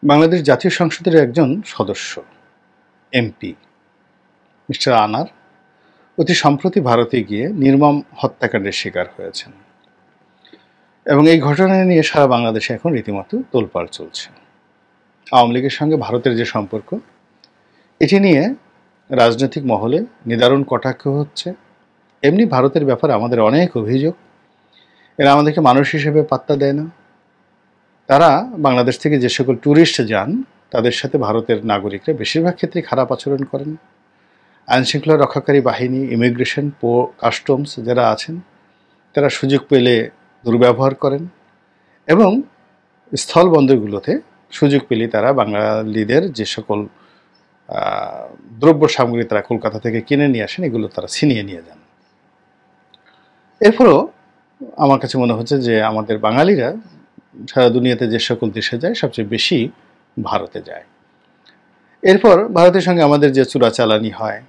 বাংলাদেশ জাতীয় সংসদের একজন সদস্য এমপি মিস্টার আনার অতি সম্প্রতি ভারতে গিয়ে নির্মম হত্যাকাণ্ডের শিকার হয়েছেন এবং এই ঘটনা নিয়ে সারা বাংলাদেশে এখন রীতিমতো তোলপাড় চলছে। আওয়ামী লীগের সঙ্গে ভারতের যে সম্পর্ক, এটি নিয়ে রাজনৈতিক মহলে নিদারুণ কটাক্ষ হচ্ছে। এমনি ভারতের ব্যাপারে আমাদের অনেক অভিযোগ, এরা আমাদেরকে মানুষ হিসেবে পাত্তা দেয় না। তারা বাংলাদেশ থেকে যে সকল ট্যুরিস্ট যান তাদের সাথে ভারতের নাগরিকরা বেশিরভাগ ক্ষেত্রে খারাপ আচরণ করেন। আইনশৃঙ্খলা রক্ষাকারী বাহিনী, ইমিগ্রেশন, কাস্টমস যারা আছেন তারা সুযোগ পেলে দুর্ব্যবহার করেন এবং স্থলবন্দরগুলোতে সুযোগ পেলে তারা বাঙালিদের যে সকল দ্রব্য সামগ্রী তারা কলকাতা থেকে কিনে নিয়ে আসেন এগুলো তারা ছিনিয়ে নিয়ে যান। এরপরও আমার কাছে মনে হচ্ছে যে আমাদের বাঙালিরা সারা দুনিয়াতে যে সকল দেশে যায় সবচেয়ে বেশি ভারতে যায়। এরপর ভারতের সঙ্গে আমাদের যে চোরাচালানি হয়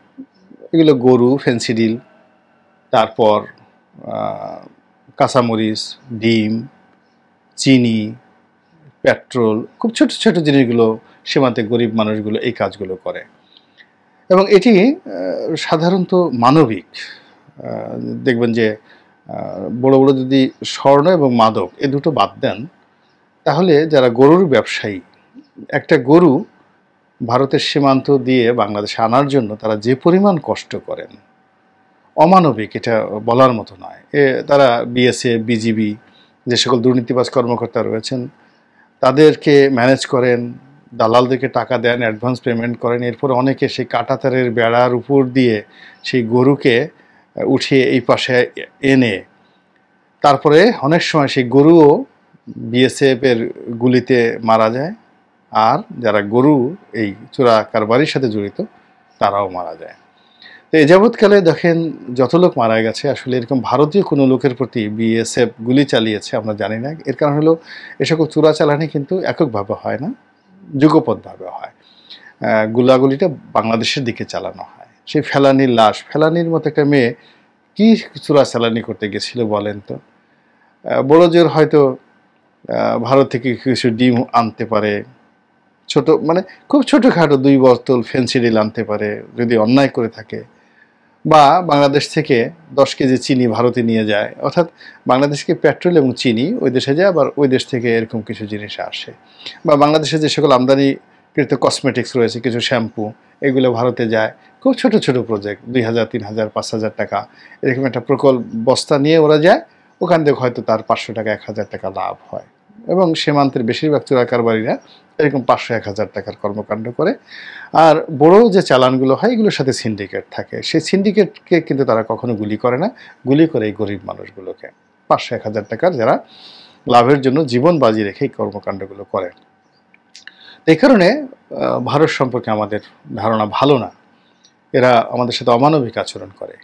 এগুলো গরু, ফেন্সিডিল, তারপর কাঁচামরিচ, ডিম, চিনি, পেট্রোল, খুব ছোট ছোট জিনিসগুলো সীমান্তে গরিব মানুষগুলো এই কাজগুলো করে এবং এটি সাধারণত মানবিক। দেখবেন যে বড় বড় যদি স্বর্ণ এবং মাদক এ দুটো বাদ দেন তাহলে যারা গরুর ব্যবসায়ী, একটা গরু ভারতের সীমান্ত দিয়ে বাংলাদেশে আনার জন্য তারা যে পরিমাণ কষ্ট করেন অমানবিক, এটা বলার মতো নয়। তারা বিএসএফ, বিজিবি যে সকল দুর্নীতিবাজ কর্মকর্তা রয়েছেন তাদেরকে ম্যানেজ করেন, দালালদেরকে টাকা দেন, অ্যাডভান্স পেমেন্ট করেন। এরপর অনেকে সেই কাঁটাতারের বেড়ার উপর দিয়ে সেই গরুকে উঠিয়ে এই পাশে এনে তারপরে অনেক সময় সেই গরুও বিএসএফের গুলিতে মারা যায়, আর যারা গরু এই চোরা কারবারির সাথে জড়িত তারাও মারা যায়। তো এ যাবৎকালে দেখেন যত লোক মারা গেছে, আসলে এরকম ভারতীয় কোনো লোকের প্রতি বিএসএফ গুলি চালিয়েছে আমরা জানি না। এর কারণ হলো এ সকল চোরাচালানি কিন্তু এককভাবে হয় না, যুগপৎভাবে হয়। গুলাগুলিটা বাংলাদেশের দিকে চালানো হয়। সেই ফেলানির লাশ, ফেলানির মতো একটা মেয়ে কি চোরাচালানি করতে গেছিল বলেন তো? বড় জোর হয়তো ভারত থেকে কিছু ডিম আনতে পারে, ছোট মানে খুব ছোটোখাটো 2 বোতল ফেন্সিডিল আনতে পারে যদি অন্যায় করে থাকে, বা বাংলাদেশ থেকে 10 কেজি চিনি ভারতে নিয়ে যায়। অর্থাৎ বাংলাদেশকে পেট্রোল এবং চিনি ওই দেশে যায়, আবার ওই দেশ থেকে এরকম কিছু জিনিস আসে। বা বাংলাদেশে যে সকল আমদানিকৃত কসমেটিক্স রয়েছে, কিছু শ্যাম্পু, এগুলো ভারতে যায়। খুব ছোট ছোট প্রজেক্ট, 2000, 3000, 5000 টাকা এরকম একটা প্রকল্প বস্তা নিয়ে ওরা যায়, ওখান থেকে হয়তো তার 500 টাকা, 1000 টাকা লাভ হয়। এবং সীমান্তের বেশিরভাগ চোরা কারবারিরা এরকম 500-1000 টাকার কর্মকাণ্ড করে। আর বড় যে চালানগুলো হয় এগুলোর সাথে সিন্ডিকেট থাকে, সেই সিন্ডিকেটকে কিন্তু তারা কখনো গুলি করে না, গুলি করে এই গরিব মানুষগুলোকে। 500-1000 টাকার যারা লাভের জন্য জীবন বাজি রেখে এই কর্মকাণ্ডগুলো করে। এই কারণে ভারত সম্পর্কে আমাদের ধারণা ভালো না। এরা আমাদের সাথে অমানবিক আচরণ করে।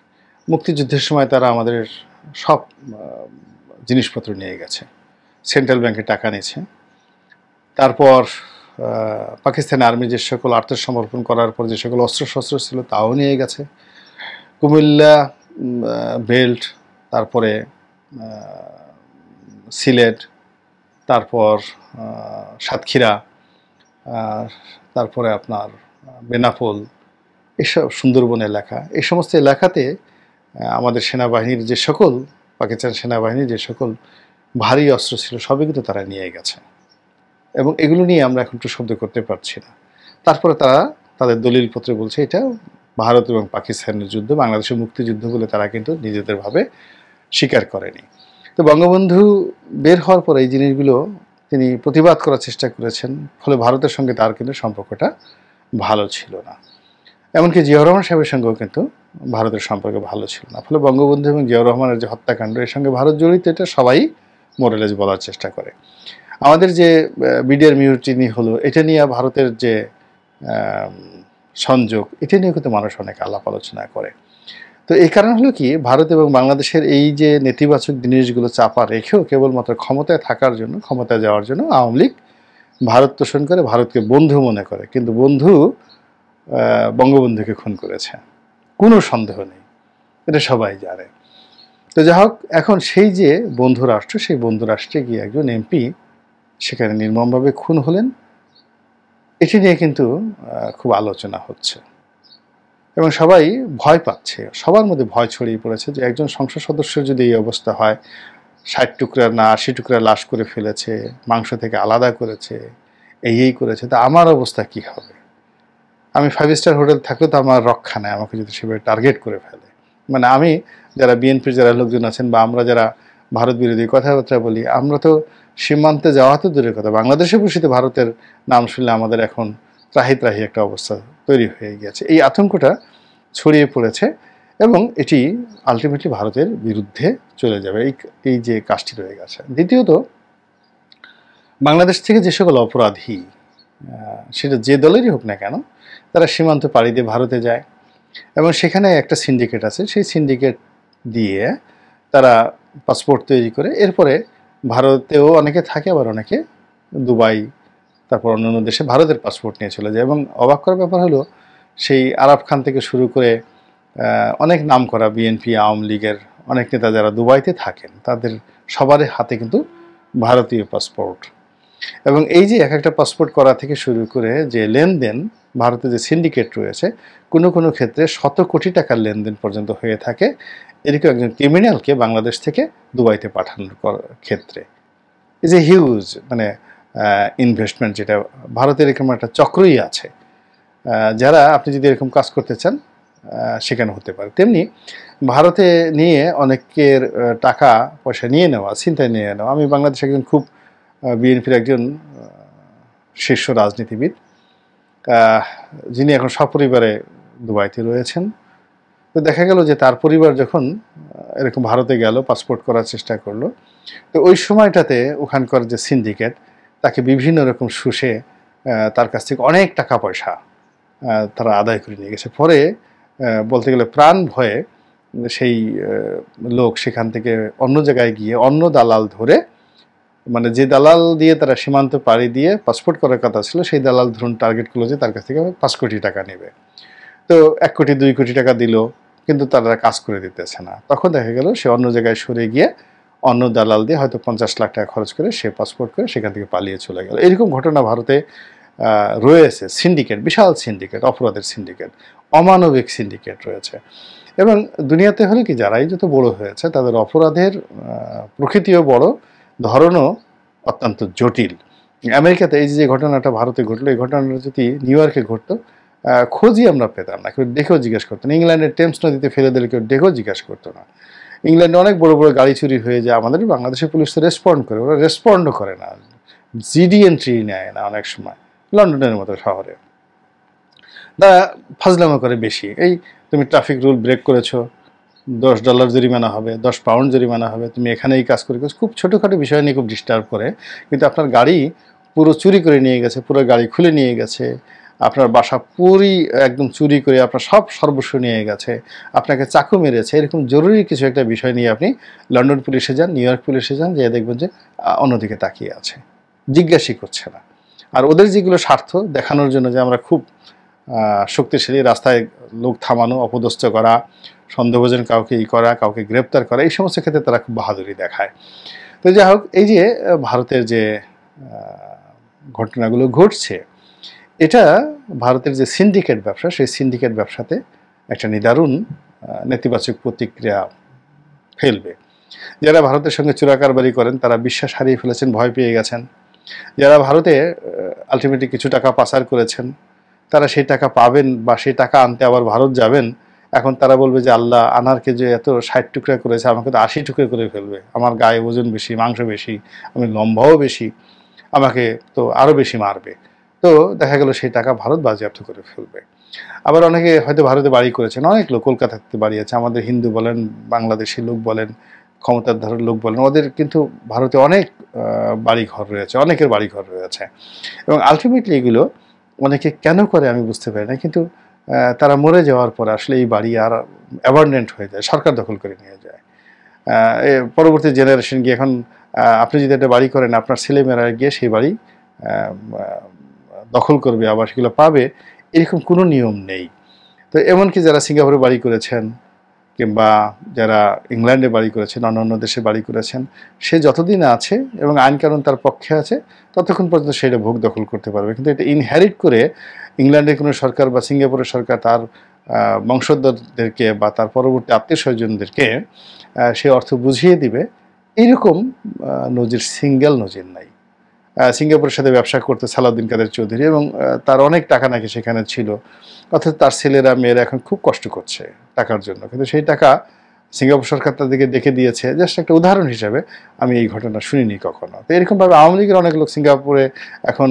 মুক্তিযুদ্ধের সময় তারা আমাদের সব জিনিসপত্র নিয়ে গেছে, সেন্ট্রাল ব্যাংকে টাকা নিয়েছে। তারপর পাকিস্তানি আর্মি যে সকল আত্মসমর্পণ করার পর যে সকল অস্ত্রশস্ত্র ছিল তাও নিয়ে গেছে। কুমিল্লা বেল্ট, তারপরে সিলেট, তারপর সাতক্ষীরা, তারপরে আপনার বেনাপোল, এসব সুন্দরবন এলাকা, এই সমস্ত এলাকাতে আমাদের সেনাবাহিনীর যে সকল, পাকিস্তান সেনাবাহিনীর যে সকল ভারী অস্ত্র ছিল সবই কিন্তু তারা নিয়ে গেছে এবং এগুলো নিয়ে আমরা এখন একটু শব্দ করতে পারছি না। তারপরে তারা তাদের দলিলপত্রে বলছে এটা ভারত এবং পাকিস্তানের যুদ্ধ, বাংলাদেশের মুক্তিযুদ্ধ বলে তারা কিন্তু নিজেদের ভাবে স্বীকার করেনি। তো বঙ্গবন্ধু বের হওয়ার পর এই জিনিসগুলো তিনি প্রতিবাদ করার চেষ্টা করেছেন, ফলে ভারতের সঙ্গে তার কিন্তু সম্পর্কটা ভালো ছিল না। এমনকি জিয়াউর রহমান সাহেবের সঙ্গেও কিন্তু ভারতের সম্পর্ক ভালো ছিল না। ফলে বঙ্গবন্ধু এবং জিয়াউর রহমানের যে হত্যাকাণ্ড, এর সঙ্গে ভারত জড়িত এটা সবাই মোরালেজ বলার চেষ্টা করে। আমাদের যে বিডিআর মিউটিনি হলো, এটা নিয়ে ভারতের যে সংযোগ, এটা নিয়ে কিন্তু মানুষ অনেক আলাপ আলোচনা করে। তো এই কারণ হলো কি, ভারত এবং বাংলাদেশের এই যে নেতিবাচক জিনিসগুলো চাপা রেখেও কেবলমাত্র ক্ষমতায় থাকার জন্য, ক্ষমতায় যাওয়ার জন্য আওয়ামী লীগ ভারত তোষণ করে, ভারতকে বন্ধু মনে করে। কিন্তু বন্ধু বঙ্গবন্ধুকে খুন করেছে, কোনো সন্দেহ নেই, এটা সবাই জানে। তো যাই হোক, এখন সেই যে বন্ধু রাষ্ট্র, সেই বন্ধু রাষ্ট্রে গিয়ে একজন এমপি সেখানে নির্মমভাবে খুন হলেন এটি নিয়ে কিন্তু খুব আলোচনা হচ্ছে এবং সবাই ভয় পাচ্ছে, সবার মধ্যে ভয় ছড়িয়ে পড়েছে যে একজন সংসদ সদস্যের যদি এই অবস্থা হয়, ৬০ টুকরা না ৮০ টুকরা লাশ করে ফেলেছে, মাংস থেকে আলাদা করেছে, এই করেছে, তা আমার অবস্থা কি হবে? আমি 5 স্টার হোটেল থাকলেও তো আমার রক্ষা নেই আমাকে যদি সেভাবে টার্গেট করে ফেলে। মানে আমি, যারা বিএনপির যারা লোকজন আছেন বা আমরা যারা ভারত বিরোধী কথাবার্তা বলি, আমরা তো সীমান্তে যাওয়া তো দূরের কথা, বাংলাদেশে বসিতে ভারতের নাম শুনলে আমাদের এখন ত্রাহি ত্রাহি একটা অবস্থা তৈরি হয়ে গেছে। এই আতঙ্কটা ছড়িয়ে পড়েছে এবং এটি আলটিমেটলি ভারতের বিরুদ্ধে চলে যাবে, এই যে কাজটি রয়ে গেছে। দ্বিতীয়ত, বাংলাদেশ থেকে যে সকল অপরাধী, সেটা যে দলেরই হোক না কেন, তারা সীমান্ত পাড়ি দিয়ে ভারতে যায় এবং সেখানে একটা সিন্ডিকেট আছে, সেই সিন্ডিকেট দিয়ে তারা পাসপোর্ট তৈরি করে এরপরে ভারতেও অনেকে থাকে, আবার অনেকে দুবাই তারপর অন্যান্য দেশে ভারতের পাসপোর্ট নিয়ে চলে যায়। এবং অবাক করার ব্যাপার হলো, সেই আরাফ খান থেকে শুরু করে অনেক নাম করা বিএনপি আওয়ামী লীগের অনেক নেতা যারা দুবাইতে থাকেন, তাদের সবারই হাতে কিন্তু ভারতীয় পাসপোর্ট। এবং এই যে এক একটা পাসপোর্ট করা থেকে শুরু করে যে লেনদেন, ভারতে যে সিন্ডিকেট রয়েছে, কোনো কোনো ক্ষেত্রে শত কোটি টাকার লেনদেন পর্যন্ত হয়ে থাকে এরকম একজন ক্রিমিনালকে বাংলাদেশ থেকে দুবাইতে পাঠানোর ক্ষেত্রে। এই যে হিউজ মানে ইনভেস্টমেন্ট, যেটা ভারতের এরকম একটা চক্রই আছে, যারা আপনি যদি এরকম কাজ করতে চান সেখানে হতে পারে। তেমনি ভারতে নিয়ে অনেকের টাকা পয়সা নিয়ে নেওয়া, ছিনতাই নিয়ে নেওয়া। আমি বাংলাদেশে একজন খুব বিএনপির একজন শীর্ষ রাজনীতিবিদ, যিনি এখন সপরিবারে দুবাইতে রয়েছেন। তো দেখা গেল যে তার পরিবার যখন এরকম ভারতে গেল, পাসপোর্ট করার চেষ্টা করলো, তো ওই সময়টাতে ওখানকার যে সিন্ডিকেট তাকে বিভিন্ন রকম শুষে তার কাছ থেকে অনেক টাকা পয়সা তারা আদায় করে নিয়ে গেছে। পরে বলতে গেলে প্রাণ ভয়ে সেই লোক সেখান থেকে অন্য জায়গায় গিয়ে অন্য দালাল ধরে, মানে যে দালাল দিয়ে তারা সীমান্ত পাড়ি দিয়ে পাসপোর্ট করার কথা ছিল, সেই দালাল ধরুন টার্গেট করলো যে তার কাছ থেকে 5 কোটি টাকা নেবে। তো 1 কোটি 2 কোটি টাকা দিল, কিন্তু তারা কাজ করে দিতেছে না। তখন দেখা গেল সে অন্য জায়গায় সরে গিয়ে অন্য দালাল দিয়ে হয়তো 50 লাখ টাকা খরচ করে সে পাসপোর্ট করে সেখান থেকে পালিয়ে চলে গেল। এরকম ঘটনা ভারতে রয়েছে। সিন্ডিকেট, বিশাল সিন্ডিকেট, অপরাধের সিন্ডিকেট, অমানবিক সিন্ডিকেট রয়েছে। এবং দুনিয়াতে হলে কি, যারাই যত বড় হয়েছে তাদের অপরাধের প্রকৃতিও বড়, ধরনও অত্যন্ত জটিল। আমেরিকাতে এই যে ঘটনাটা ভারতে ঘটলো, এই ঘটনাটা যদি নিউ ইয়র্কে ঘটতো, খোঁজই আমরা পেতাম না, কেউ দেখেও জিজ্ঞেস করতো না। ইংল্যান্ডের টেমস নদীতে ফেলে দিলে কেউ দেখেও জিজ্ঞাসা করতো না। ইংল্যান্ডে অনেক বড় বড় গাড়ি চুরি হয়ে যায়, আমাদের বাংলাদেশের পুলিশ তো রেসপন্ড করে, ওরা রেসপন্ডও করে না, জিডি এন্ট্রি নেয় না অনেক সময়। লন্ডনের মতো শহরে তারা ফাজলামো করে বেশি। এই তুমি ট্রাফিক রুল ব্রেক করেছো, $10 জরিমানা হবে, 10 পাউন্ড জরিমানা হবে, তুমি এখানে এই কাজ করে, খুব ছোটোখাটো বিষয় নিয়ে খুব ডিস্টার্ব করে। কিন্তু আপনার গাড়ি পুরো চুরি করে নিয়ে গেছে, পুরো গাড়ি খুলে নিয়ে গেছে, আপনার বাসা পুরি একদম চুরি করে আপনার সব সর্বস্ব নিয়ে গেছে, আপনাকে চাকু মেরেছে, এরকম জরুরি কিছু একটা বিষয় নিয়ে আপনি লন্ডন পুলিশে যান, নিউ ইয়র্ক পুলিশে যান, যে দেখবেন যে অন্যদিকে তাকিয়ে আছে, জিজ্ঞাসাই করছে না। আর ওদের যেগুলো স্বার্থ দেখানোর জন্য যে আমরা খুব শক্তিশালী, রাস্তায় লোক থামানো, অপদস্থ করা, সন্দেহভাজন কাউকে করা, কাউকে গ্রেপ্তার করা, এই সমস্ত ক্ষেত্রে তারা খুব বাহাদুরি দেখায়। তো যাই হোক, এই যে ভারতের যে ঘটনাগুলো ঘটছে, এটা ভারতের যে সিন্ডিকেট ব্যবসা, সেই সিন্ডিকেট ব্যবসাতে একটা নিদারুণ নেতিবাচক প্রতিক্রিয়া ফেলবে। যারা ভারতের সঙ্গে চোরাকারবারি করেন তারা বিশ্বাস হারিয়ে ফেলেছেন, ভয় পেয়ে গেছেন। যারা ভারতে আলটিমেটলি কিছু টাকা পাচার করেছেন, তারা সেই টাকা পাবেন বা সেই টাকা আনতে আবার ভারত যাবেন, এখন তারা বলবে যে আল্লাহ, আনারকে যে এত 60 টুকরা করেছে, আমাকে তো 80 টুকরা করে ফেলবে, আমার গায়ে ওজন বেশি, মাংস বেশি, আমি লম্বাও বেশি, আমাকে তো আরও বেশি মারবে। তো দেখা গেল সেই টাকা ভারত বাজেয়াপ্ত করে ফেলবে। আবার অনেকে হয়তো ভারতে বাড়ি করেছেন, অনেক লোক কলকাতাতে বাড়ি আছে, আমাদের হিন্দু বলেন, বাংলাদেশি লোক বলেন, ক্ষমতাধর লোক বলেন, ওদের কিন্তু ভারতে অনেক বাড়িঘর রয়েছে, অনেকের বাড়িঘর রয়েছে। এবং আলটিমেটলি এগুলো অনেকে কেন করে আমি বুঝতে পারি না, কিন্তু তারা মরে যাওয়ার পর আসলে এই বাড়ি আর অ্যাবান্ডেন্ট হয়ে যায়, সরকার দখল করে নিয়ে যায়। পরবর্তী জেনারেশন গিয়ে, এখন আপনি যদি একটা বাড়ি করেন, আপনার ছেলেমেয়েরা গিয়ে সেই বাড়ি দখল করবে, আবার সেগুলো পাবে, এরকম কোনো নিয়ম নেই। তো এমনকি যারা সিঙ্গাপুরে বাড়ি করেছেন কিংবা যারা ইংল্যান্ডে বাড়ি করেছেন, অন্যান্য দেশে বাড়ি করেছেন, সে যতদিন আছে এবং আইনকানুন তার পক্ষে আছে ততক্ষণ পর্যন্ত সেটা ভোগ দখল করতে পারবে। কিন্তু এটা ইনহেরিট করে ইংল্যান্ডের কোনো সরকার বা সিঙ্গাপুরের সরকার তার বংশধরদেরকে বা তার পরবর্তী আত্মীয় স্বজনদেরকে সে অর্থ বুঝিয়ে দিবে, এইরকম নজির সিঙ্গেল নজির নাই। সিঙ্গাপুরের সাথে ব্যবসা করতে সালাউদ্দিন কাদের চৌধুরী, এবং তার অনেক টাকা নাকি সেখানে ছিল, অর্থাৎ তার ছেলেরা মেয়েরা এখন খুব কষ্ট করছে টাকার জন্য, কিন্তু সেই টাকা সিঙ্গাপুর সরকার তাদেরকে ডেকে দিয়েছে। জাস্ট একটা উদাহরণ হিসাবে, আমি এই ঘটনা শুনিনি কখনো। তো এরকমভাবে আওয়ামী লীগের অনেক লোক সিঙ্গাপুরে এখন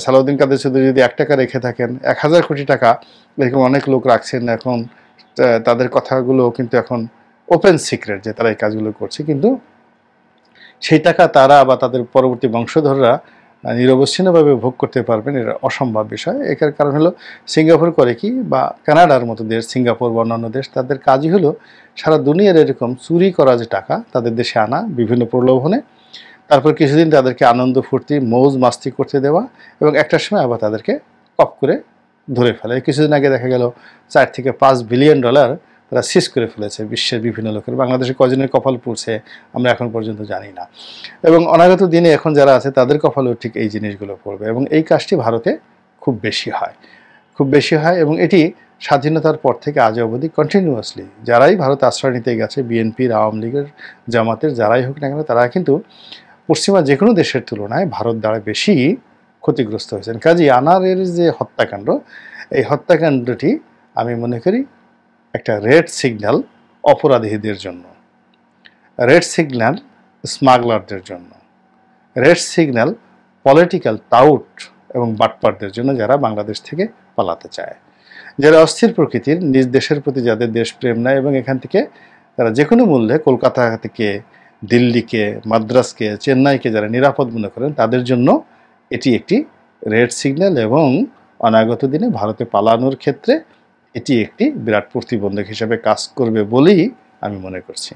সালাউদ্দিন কাদের চৌধুরী যদি 1 টাকা রেখে থাকেন, 1000 কোটি টাকা এরকম অনেক লোক রাখছেন। এখন তাদের কথাগুলো কিন্তু এখন ওপেন সিক্রেট যে তারা এই কাজগুলো করছে, কিন্তু সেই টাকা তারা বা তাদের পরবর্তী বংশধররা নিরবচ্ছিন্নভাবে ভোগ করতে পারবেন, এটা অসম্ভব বিষয়। এর কারণ হলো সিঙ্গাপুর করে কি, বা কানাডার মতো দেশ, সিঙ্গাপুর বা অন্যান্য দেশ, তাদের কাজই হলো সারা দুনিয়ার এরকম চুরি করা যে টাকা তাদের দেশে আনা বিভিন্ন প্রলোভনে, তারপর কিছুদিন তাদেরকে আনন্দ ফুর্তি মৌজ মাস্তি করতে দেওয়া, এবং একটা সময় আবার তাদেরকে কপ করে ধরে ফেলে। কিছুদিন আগে দেখা গেল 4 থেকে 5 বিলিয়ন ডলার তারা সিজ করে ফেলেছে বিশ্বের বিভিন্ন লোকের। বাংলাদেশে কজনের কপাল পড়ছে আমরা এখন পর্যন্ত জানি না, এবং অনাগত দিনে এখন যারা আছে তাদের কপালেও ঠিক এই জিনিসগুলো পড়বে। এবং এই কাজটি ভারতে খুব বেশি হয়, খুব বেশি হয়, এবং এটি স্বাধীনতার পর থেকে আজ অবধি কন্টিনিউয়াসলি যারাই ভারতে আশ্রয় নিতে গেছে, বিএনপির, আওয়ামী লীগের, জামাতের, যারাই হোক না কেন, তারা কিন্তু পশ্চিমা যে কোনো দেশের তুলনায় ভারত দ্বারা বেশি ক্ষতিগ্রস্ত হয়েছেন। কাজেই আনারের যে হত্যাকাণ্ড, এই হত্যাকাণ্ডটি আমি মনে করি একটা রেড সিগন্যাল অপরাধীদের জন্য, রেড সিগন্যাল স্মাগলারদের জন্য, রেড সিগন্যাল পলিটিক্যাল টাউট এবং বাটপারদের জন্য, যারা বাংলাদেশ থেকে পালাতে চায়, যারা অস্থির প্রকৃতির, নিজ দেশের প্রতি যাদের দেশপ্রেম নাই, এবং এখান থেকে তারা যে কোনো মূল্যে কলকাতা থেকে দিল্লিকে, মাদ্রাসকে, চেন্নাইকে যারা নিরাপদ মনে করেন, তাদের জন্য এটি একটি রেড সিগন্যাল, এবং অনাগত দিনে ভারতে পালানোর ক্ষেত্রে এটি একটি বিরাট প্রতিবন্ধক হিসেবে কাজ করবে বলেই আমি মনে করছি।